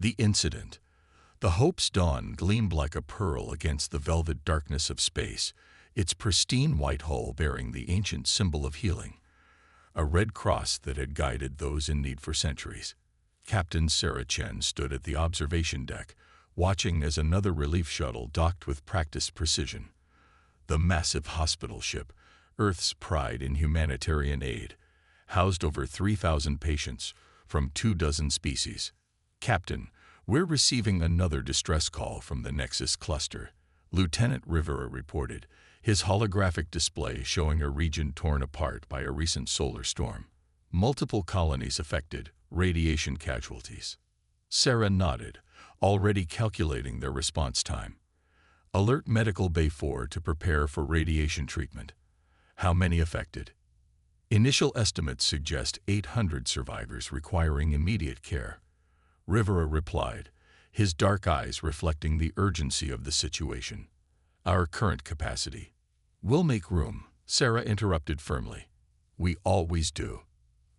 The incident. The Hope's dawn gleamed like a pearl against the velvet darkness of space, its pristine white hull bearing the ancient symbol of healing, a red cross that had guided those in need for centuries. Captain Sarah Chen stood at the observation deck, watching as another relief shuttle docked with practiced precision. The massive hospital ship, Earth's pride in humanitarian aid, housed over 3,000 patients from 24 species. "Captain, we're receiving another distress call from the Nexus cluster," Lieutenant Rivera reported, his holographic display showing a region torn apart by a recent solar storm. "Multiple colonies affected, radiation casualties." Sarah nodded, already calculating their response time. "Alert Medical Bay 4 to prepare for radiation treatment." "How many affected?" "Initial estimates suggest 800 survivors requiring immediate care," Rivera replied, his dark eyes reflecting the urgency of the situation. "Our current capacity." "We'll make room," Sarah interrupted firmly. "We always do."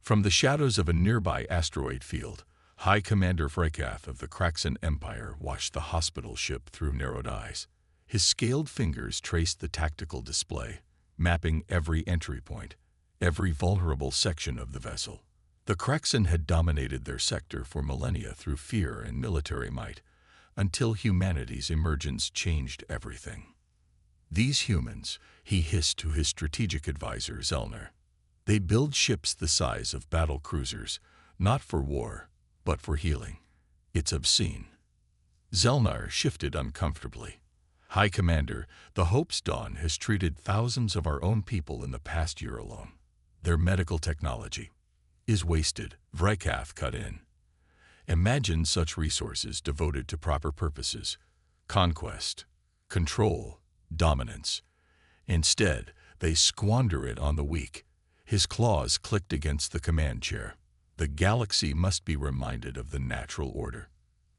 From the shadows of a nearby asteroid field, High Commander Vrekath of the Kraxan Empire watched the hospital ship through narrowed eyes. His scaled fingers traced the tactical display, mapping every entry point, every vulnerable section of the vessel. The Kraxan had dominated their sector for millennia through fear and military might, until humanity's emergence changed everything. "These humans," he hissed to his strategic advisor Zellner. "They build ships the size of battle cruisers, not for war, but for healing. It's obscene." Zellner shifted uncomfortably. "High Commander, the Hope's Dawn has treated thousands of our own people in the past year alone. Their medical technology is wasted," Vrekath cut in. "Imagine such resources devoted to proper purposes: conquest, control, dominance. Instead, they squander it on the weak." His claws clicked against the command chair. "The galaxy must be reminded of the natural order.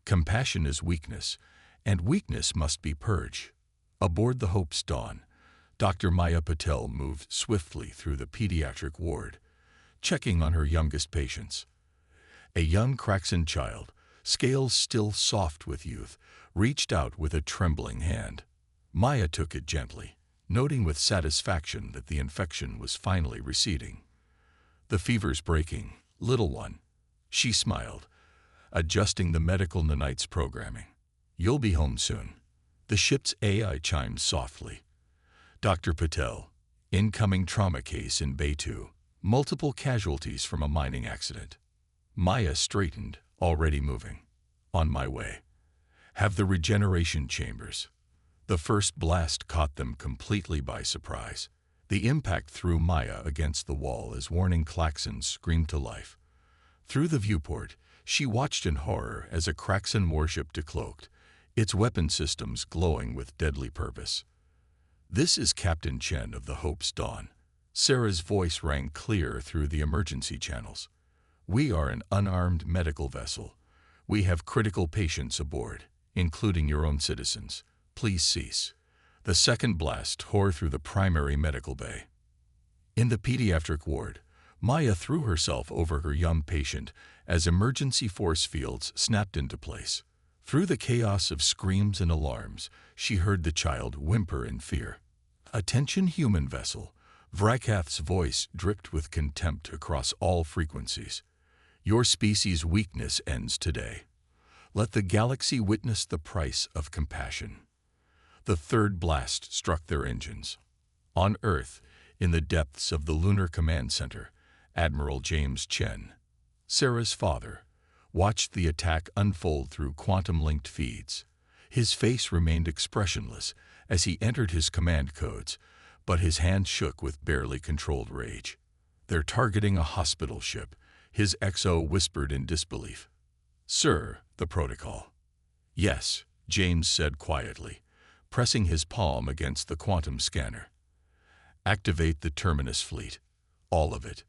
Compassion is weakness, and weakness must be purged." Aboard the Hope's Dawn, Dr. Maya Patel moved swiftly through the pediatric ward, checking on her youngest patients. A young Kraxan child, scales still soft with youth, reached out with a trembling hand. Maya took it gently, noting with satisfaction that the infection was finally receding. "The fever's breaking, little one," she smiled, adjusting the medical nanites programming. "You'll be home soon." The ship's AI chimed softly. "Dr. Patel, incoming trauma case in Bay 2. Multiple casualties from a mining accident." Maya straightened, already moving. "On my way." "Have the regeneration chambers." The first blast caught them completely by surprise. The impact threw Maya against the wall as warning klaxons screamed to life. Through the viewport, she watched in horror as a Kraxan warship decloaked, its weapon systems glowing with deadly purpose. "This is Captain Chen of the Hope's Dawn." Sarah's voice rang clear through the emergency channels. "We are an unarmed medical vessel. We have critical patients aboard, including your own citizens. Please cease." The second blast tore through the primary medical bay. In the pediatric ward, Maya threw herself over her young patient as emergency force fields snapped into place. Through the chaos of screams and alarms, she heard the child whimper in fear. "Attention, human vessel." Vrekath's voice dripped with contempt across all frequencies. "Your species' weakness ends today. Let the galaxy witness the price of compassion." The third blast struck their engines. On Earth, in the depths of the Lunar Command Center, Admiral James Chen, Sarah's father, watched the attack unfold through quantum-linked feeds. His face remained expressionless as he entered his command codes, but his hand shook with barely controlled rage. "They're targeting a hospital ship," his XO whispered in disbelief. "Sir, the protocol." "Yes," James said quietly, pressing his palm against the quantum scanner. "Activate the Terminus fleet. All of it.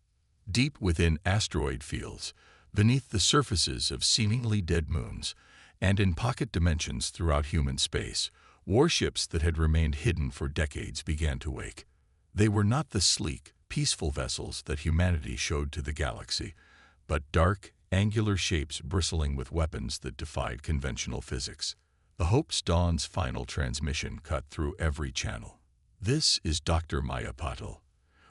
Deep within asteroid fields, beneath the surfaces of seemingly dead moons, and in pocket dimensions throughout human space, warships that had remained hidden for decades began to wake. They were not the sleek, peaceful vessels that humanity showed to the galaxy, but dark, angular shapes bristling with weapons that defied conventional physics. The Hope's Dawn's final transmission cut through every channel. "This is Dr. Maya Patil.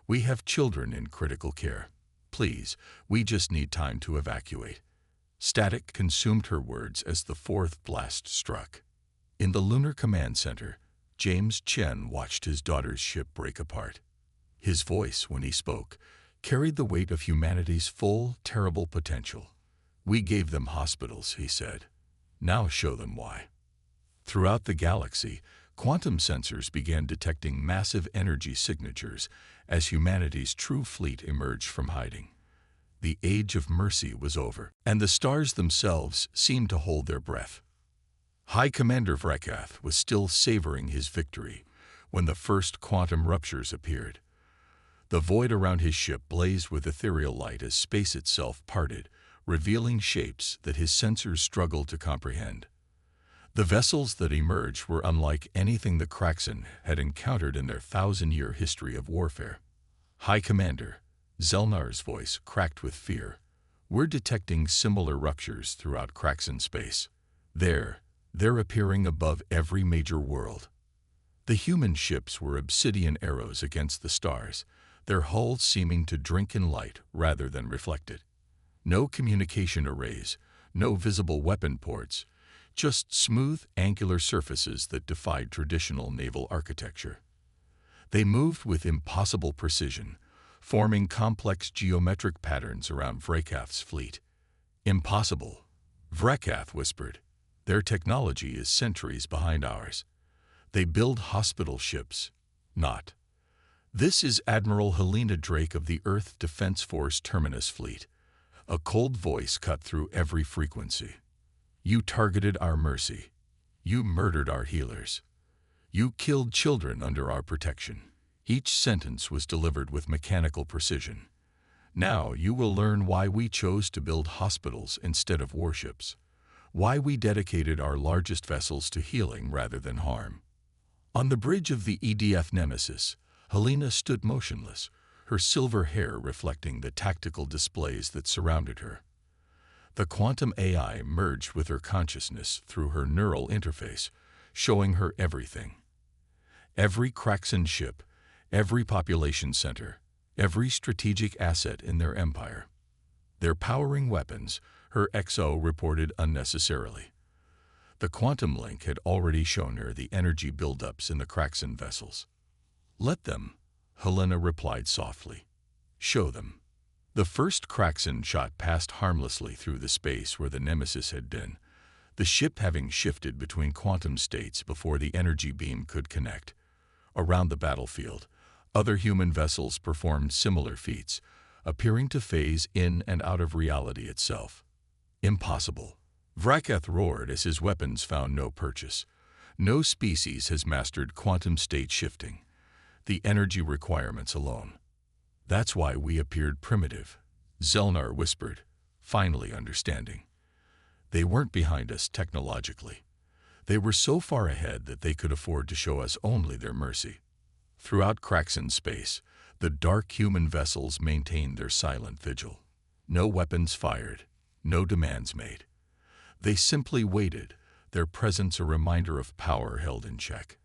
We have children in critical care. Please, we just need time to evacuate." Static consumed her words as the fourth blast struck. In the Lunar Command Center, James Chen watched his daughter's ship break apart. His voice, when he spoke, carried the weight of humanity's full, terrible potential. "We gave them hospitals," he said. "Now show them why." Throughout the galaxy, quantum sensors began detecting massive energy signatures as humanity's true fleet emerged from hiding. The age of mercy was over, and the stars themselves seemed to hold their breath. High Commander Vrekath was still savoring his victory when the first quantum ruptures appeared. The void around his ship blazed with ethereal light as space itself parted, revealing shapes that his sensors struggled to comprehend. The vessels that emerged were unlike anything the Kraxan had encountered in their 1,000-year history of warfare. "High Commander," Zelnar's voice cracked with fear, "we're detecting similar ruptures throughout Kraxan space. They're appearing above every major world." The human ships were obsidian arrows against the stars, their hulls seeming to drink in light rather than reflect it. No communication arrays, no visible weapon ports, just smooth, angular surfaces that defied traditional naval architecture. They moved with impossible precision, forming complex geometric patterns around Vrekath's fleet. "Impossible," Vrekath whispered. "Their technology is centuries behind ours. They build hospital ships, not." "This is Admiral Helena Drake of the Earth Defense Force Terminus Fleet." A cold voice cut through every frequency. "You targeted our mercy. You murdered our healers. You killed children under our protection." Each sentence was delivered with mechanical precision. "Now you will learn why we chose to build hospitals instead of warships. Why we dedicated our largest vessels to healing rather than harm." On the bridge of the EDF Nemesis, Helena stood motionless, her silver hair reflecting the tactical displays that surrounded her. The quantum AI merged with her consciousness through her neural interface, showing her everything. Every Kraxan ship, every population center, every strategic asset in their empire. Their powering weapons, her XO reported unnecessarily. The quantum link had already shown her the energy buildups in the Kraxan vessels. "Let them," Helena replied softly. "Show them." The first Kraxan shot passed harmlessly through the space where the Nemesis had been, the ship having shifted between quantum states before the energy beam could connect. Around the battlefield, other human vessels performed similar feats, appearing to phase in and out of reality itself. "Impossible," Vrekath roared as his weapons found no purchase. "No species has mastered quantum state shifting. The energy requirements alone. That's why we appeared primitive," Zelnar whispered, finally understanding. "They weren't behind us technologically. They were so far ahead that they could afford to show us only their mercy." Throughout Kraxan space, the dark human vessels maintained their silent vigil. No weapons fired, no demands made. They simply waited, their presence a reminder of power held in check.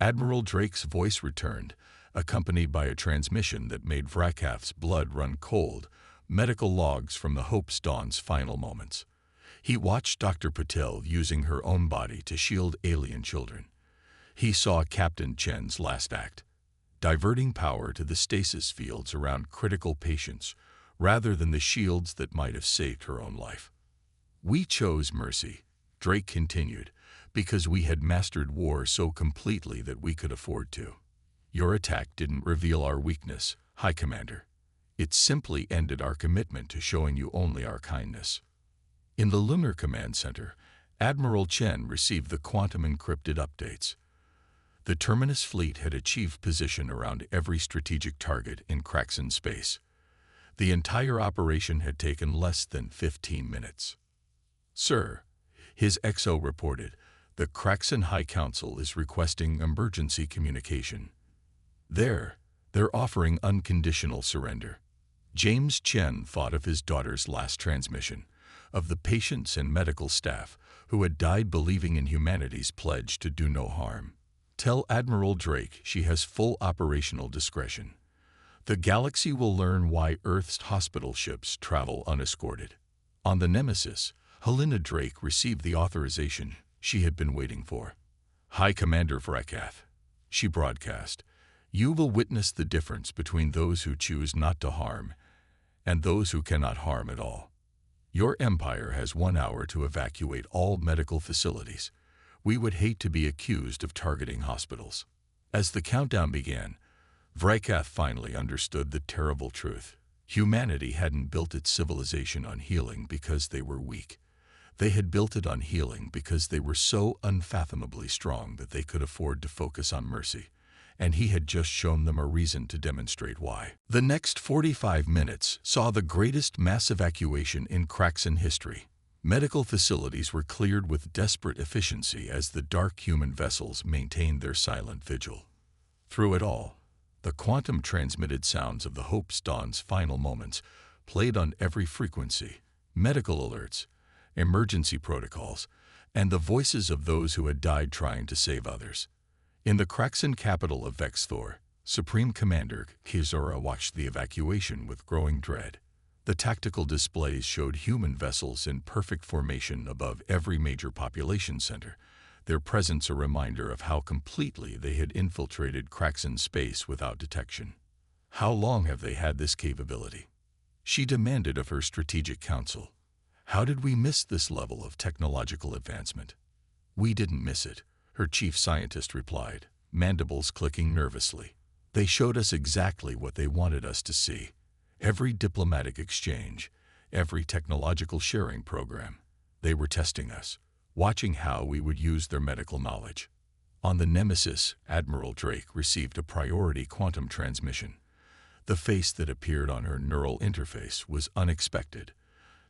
Admiral Drake's voice returned, accompanied by a transmission that made Vrekath's blood run cold, medical logs from the Hope's Dawn's final moments. He watched Dr. Patil using her own body to shield alien children. He saw Captain Chen's last act, diverting power to the stasis fields around critical patients rather than the shields that might have saved her own life. "We chose mercy," Drake continued, "because we had mastered war so completely that we could afford to. Your attack didn't reveal our weakness, High Commander. It simply ended our commitment to showing you only our kindness." In the Lunar Command Center, Admiral Chen received the quantum-encrypted updates. The Terminus fleet had achieved position around every strategic target in Kraxan space. The entire operation had taken less than 15 minutes. "Sir," his XO reported, "the Kraxan High Council is requesting emergency communication. They're offering unconditional surrender." James Chen thought of his daughter's last transmission, of the patients and medical staff who had died believing in humanity's pledge to do no harm. Tell Admiral Drake she has full operational discretion. The galaxy will learn why Earth's hospital ships travel unescorted. On the Nemesis, Helena Drake received the authorization she had been waiting for. High Commander Vrakath, she broadcast, you will witness the difference between those who choose not to harm and those who cannot harm at all. Your empire has 1 hour to evacuate all medical facilities. We would hate to be accused of targeting hospitals. As the countdown began, Vrakath finally understood the terrible truth. Humanity hadn't built its civilization on healing because they were weak. They had built it on healing because they were so unfathomably strong that they could afford to focus on mercy, and he had just shown them a reason to demonstrate why. The next 45 minutes saw the greatest mass evacuation in Kraxan history. Medical facilities were cleared with desperate efficiency as the dark human vessels maintained their silent vigil. Through it all, the quantum-transmitted sounds of the Hope's Dawn's final moments played on every frequency: medical alerts, emergency protocols, and the voices of those who had died trying to save others. In the Kraxan capital of Vexthor, Supreme Commander Kizora watched the evacuation with growing dread. The tactical displays showed human vessels in perfect formation above every major population center, their presence a reminder of how completely they had infiltrated Kraxan space without detection. How long have they had this capability? She demanded of her strategic council. How did we miss this level of technological advancement? We didn't miss it, her chief scientist replied, mandibles clicking nervously. They showed us exactly what they wanted us to see. Every diplomatic exchange, every technological sharing program. They were testing us, watching how we would use their medical knowledge. On the Nemesis, Admiral Drake received a priority quantum transmission. The face that appeared on her neural interface was unexpected.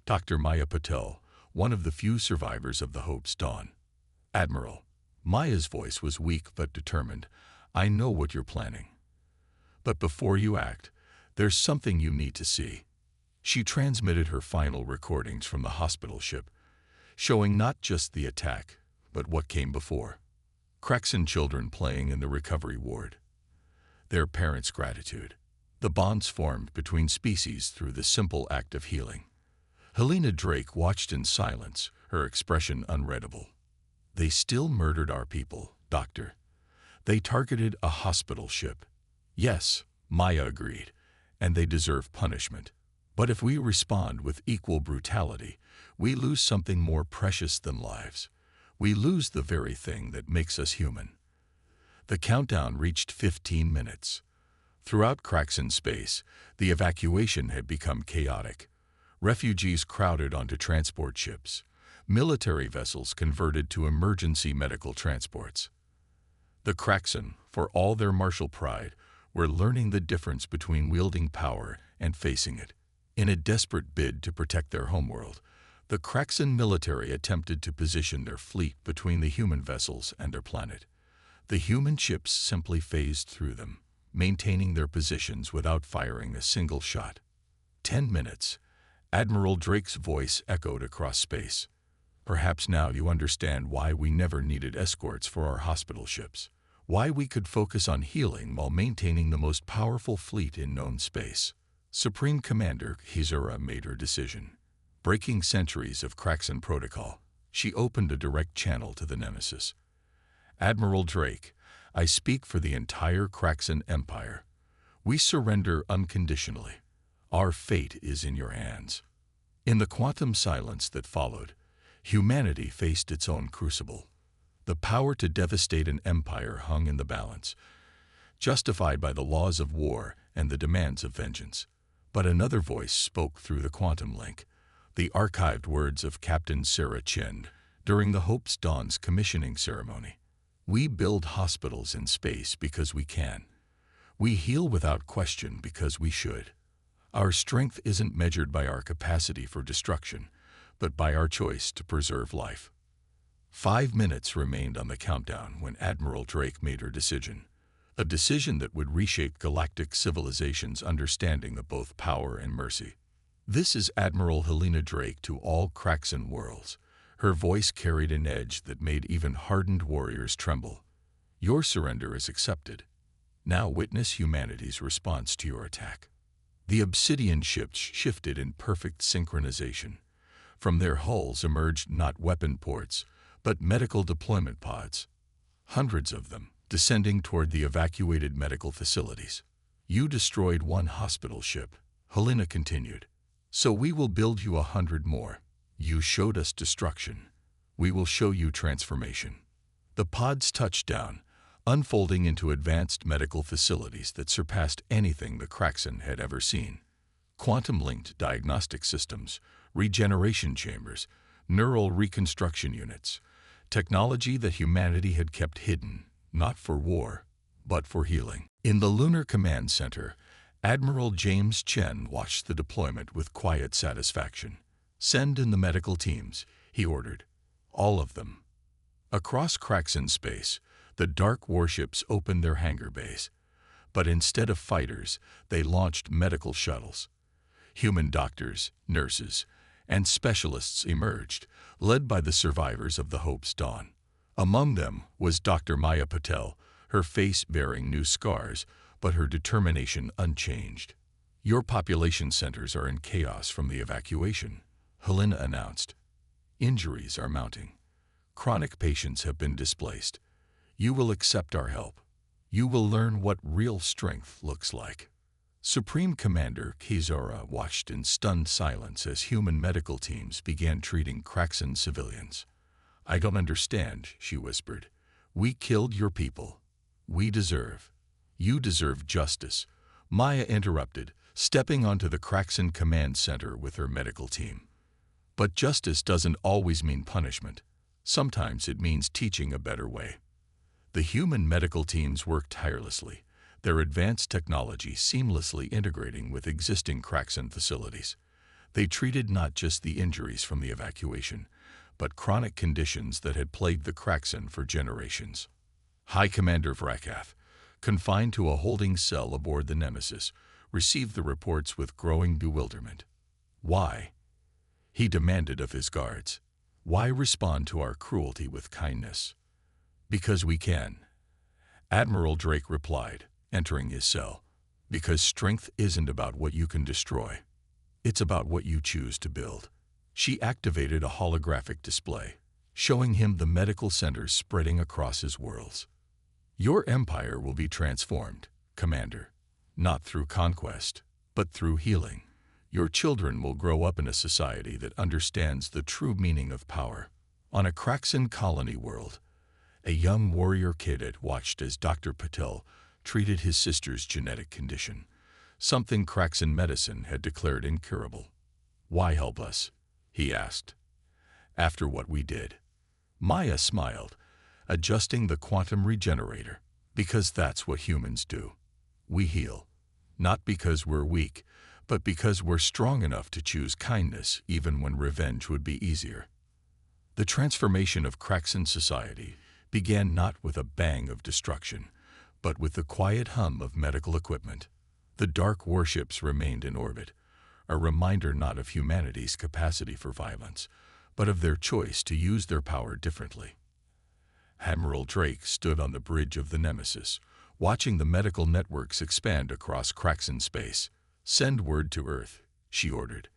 Dr. Maya Patel, one of the few survivors of the Hope's Dawn. Admiral. Maya's voice was weak but determined. I know what you're planning. But before you act, there's something you need to see. She transmitted her final recordings from the hospital ship, showing not just the attack, but what came before. Kraxan children playing in the recovery ward. Their parents' gratitude. The bonds formed between species through the simple act of healing. Helena Drake watched in silence, her expression unreadable. They still murdered our people, Doctor. They targeted a hospital ship. Yes, Maya agreed, and they deserve punishment. But if we respond with equal brutality, we lose something more precious than lives. We lose the very thing that makes us human. The countdown reached 15 minutes. Throughout Kraxan space, the evacuation had become chaotic. Refugees crowded onto transport ships. Military vessels converted to emergency medical transports. The Kraxan, for all their martial pride, were learning the difference between wielding power and facing it. In a desperate bid to protect their homeworld, the Kraxan military attempted to position their fleet between the human vessels and their planet. The human ships simply phased through them, maintaining their positions without firing a single shot. 10 minutes. Admiral Drake's voice echoed across space. Perhaps now you understand why we never needed escorts for our hospital ships. Why we could focus on healing while maintaining the most powerful fleet in known space. Supreme Commander Kizura made her decision. Breaking centuries of Kraxan protocol, she opened a direct channel to the Nemesis. Admiral Drake, I speak for the entire Kraxan Empire. We surrender unconditionally. Our fate is in your hands. In the quantum silence that followed, humanity faced its own crucible. The power to devastate an empire hung in the balance, justified by the laws of war and the demands of vengeance. But another voice spoke through the quantum link, the archived words of Captain Sarah Chind during the Hope's Dawn's commissioning ceremony. We build hospitals in space because we can. We heal without question because we should. Our strength isn't measured by our capacity for destruction, but by our choice to preserve life. 5 minutes remained on the countdown when Admiral Drake made her decision. A decision that would reshape galactic civilization's understanding of both power and mercy. This is Admiral Helena Drake to all Kraxan worlds. Her voice carried an edge that made even hardened warriors tremble. Your surrender is accepted. Now witness humanity's response to your attack. The obsidian ships shifted in perfect synchronization. From their hulls emerged not weapon ports, but medical deployment pods. Hundreds of them, descending toward the evacuated medical facilities. You destroyed one hospital ship, Helena continued. So we will build you 100 more. You showed us destruction. We will show you transformation. The pods touched down, unfolding into advanced medical facilities that surpassed anything the Kraxan had ever seen. Quantum-linked diagnostic systems, regeneration chambers, neural reconstruction units, technology that humanity had kept hidden, not for war, but for healing. In the Lunar Command Center, Admiral James Chen watched the deployment with quiet satisfaction. Send in the medical teams, he ordered. All of them. Across Kraxan space, the dark warships opened their hangar bays. But instead of fighters, they launched medical shuttles. Human doctors, nurses, and specialists emerged, led by the survivors of the Hope's dawn. Among them was Dr. Maya Patel, her face bearing new scars, but her determination unchanged. Your population centers are in chaos from the evacuation, Helena announced. Injuries are mounting. Chronic patients have been displaced. You will accept our help. You will learn what real strength looks like. Supreme Commander Kizora watched in stunned silence as human medical teams began treating Kraxan civilians. I don't understand, she whispered. We killed your people. You deserve justice. Maya interrupted, stepping onto the Kraxan Command Center with her medical team. But justice doesn't always mean punishment. Sometimes it means teaching a better way. The human medical teams worked tirelessly, their advanced technology seamlessly integrating with existing Kraxan facilities. They treated not just the injuries from the evacuation, but chronic conditions that had plagued the Kraxan for generations. High Commander Vrakath, confined to a holding cell aboard the Nemesis, received the reports with growing bewilderment. Why? He demanded of his guards. Why respond to our cruelty with kindness? Because we can. Admiral Drake replied, entering his cell. Because strength isn't about what you can destroy. It's about what you choose to build. She activated a holographic display, showing him the medical centers spreading across his worlds. Your empire will be transformed, Commander, not through conquest, but through healing. Your children will grow up in a society that understands the true meaning of power. On a Kraxan colony world, a young warrior cadet watched as Dr. Patel treated his sister's genetic condition, something Kraxan medicine had declared incurable. Why help us? He asked. After what we did. Maya smiled, adjusting the quantum regenerator, because that's what humans do. We heal, not because we're weak, but because we're strong enough to choose kindness even when revenge would be easier. The transformation of Kraxan society began not with a bang of destruction, but with the quiet hum of medical equipment. The dark warships remained in orbit, a reminder not of humanity's capacity for violence, but of their choice to use their power differently. Admiral Drake stood on the bridge of the Nemesis, watching the medical networks expand across Kraxan space. Send word to Earth, she ordered.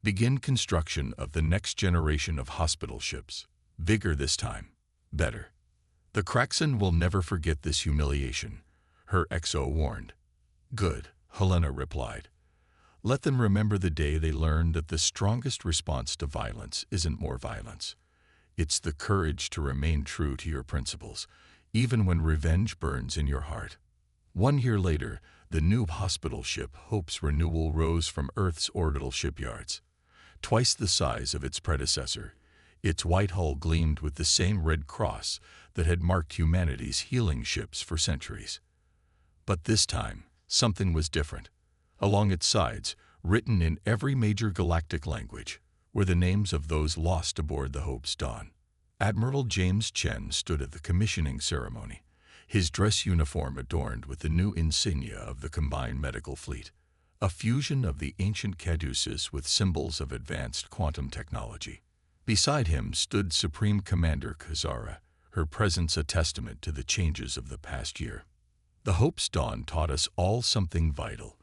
Begin construction of the next generation of hospital ships. Bigger this time. Better. The Kraxan will never forget this humiliation, her XO warned. Good, Helena replied. Let them remember the day they learned that the strongest response to violence isn't more violence. It's the courage to remain true to your principles, even when revenge burns in your heart. 1 year later, the new hospital ship Hope's Renewal rose from Earth's orbital shipyards. Twice the size of its predecessor, its white hull gleamed with the same red cross that had marked humanity's healing ships for centuries. But this time, something was different. Along its sides, written in every major galactic language, were the names of those lost aboard the Hope's dawn. Admiral James Chen stood at the commissioning ceremony, his dress uniform adorned with the new insignia of the combined medical fleet, a fusion of the ancient caduceus with symbols of advanced quantum technology. Beside him stood Supreme Commander Kazara, her presence a testament to the changes of the past year. The Hope's dawn taught us all something vital.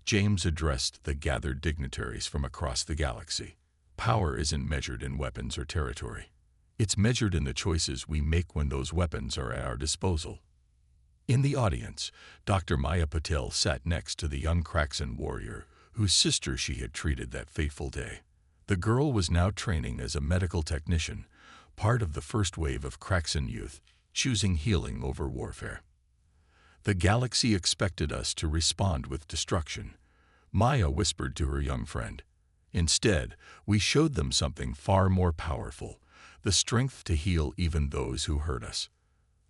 James addressed the gathered dignitaries from across the galaxy. Power isn't measured in weapons or territory. It's measured in the choices we make when those weapons are at our disposal. In the audience, Dr. Maya Patel sat next to the young Kraxan warrior whose sister she had treated that fateful day. The girl was now training as a medical technician, part of the first wave of Kraxan youth, choosing healing over warfare. The galaxy expected us to respond with destruction, Maya whispered to her young friend. Instead, we showed them something far more powerful, the strength to heal even those who hurt us.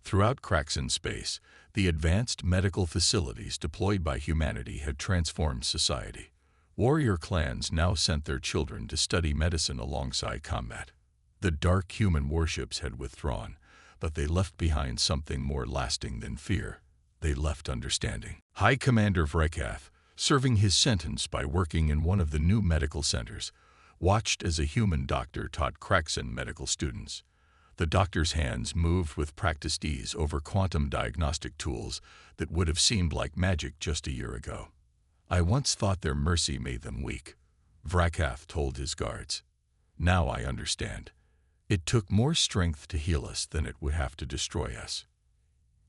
Throughout Kraxan space, the advanced medical facilities deployed by humanity had transformed society. Warrior clans now sent their children to study medicine alongside combat. The dark human warships had withdrawn, but they left behind something more lasting than fear. They left understanding. High Commander Vrekath, serving his sentence by working in one of the new medical centers, watched as a human doctor taught Kraxan medical students. The doctor's hands moved with practiced ease over quantum diagnostic tools that would have seemed like magic just a year ago. I once thought their mercy made them weak, Vrekath told his guards. Now I understand. It took more strength to heal us than it would have to destroy us.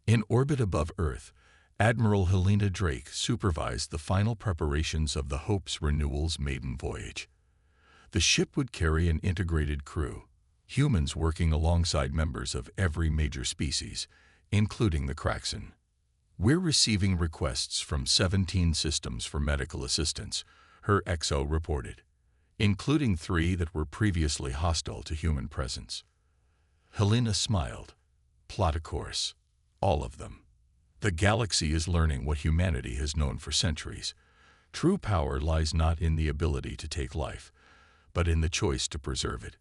In orbit above Earth, Admiral Helena Drake supervised the final preparations of the Hope's renewal's maiden voyage. The ship would carry an integrated crew, humans working alongside members of every major species, including the Kraxan. We're receiving requests from 17 systems for medical assistance, her XO reported, including 3 that were previously hostile to human presence. Helena smiled. Plot a course. All of them. The galaxy is learning what humanity has known for centuries. True power lies not in the ability to take life, but in the choice to preserve it.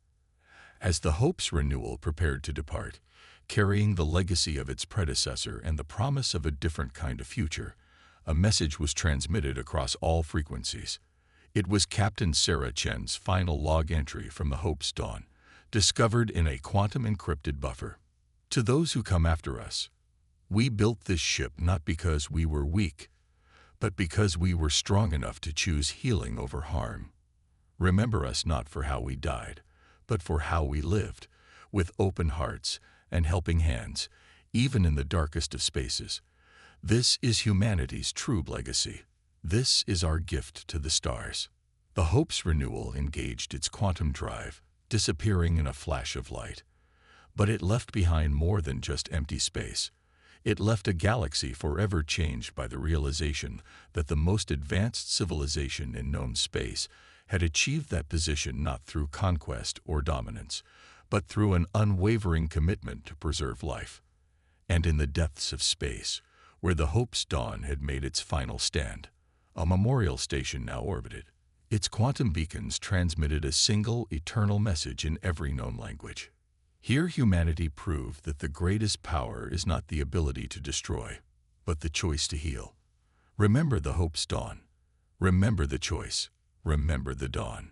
As the Hope's renewal prepared to depart, carrying the legacy of its predecessor and the promise of a different kind of future, a message was transmitted across all frequencies. It was Captain Sarah Chen's final log entry from the Hope's dawn, discovered in a quantum-encrypted buffer. To those who come after us, we built this ship not because we were weak, but because we were strong enough to choose healing over harm. Remember us not for how we died, but for how we lived, with open hearts and helping hands, even in the darkest of spaces. This is humanity's true legacy. This is our gift to the stars. The Hope's renewal engaged its quantum drive, disappearing in a flash of light. But it left behind more than just empty space. It left a galaxy forever changed by the realization that the most advanced civilization in known space had achieved that position not through conquest or dominance, but through an unwavering commitment to preserve life. And in the depths of space, where the Hope's dawn had made its final stand, a memorial station now orbited. Its quantum beacons transmitted a single, eternal message in every known language. Here humanity proved that the greatest power is not the ability to destroy, but the choice to heal. Remember the Hope's dawn. Remember the choice. Remember the dawn.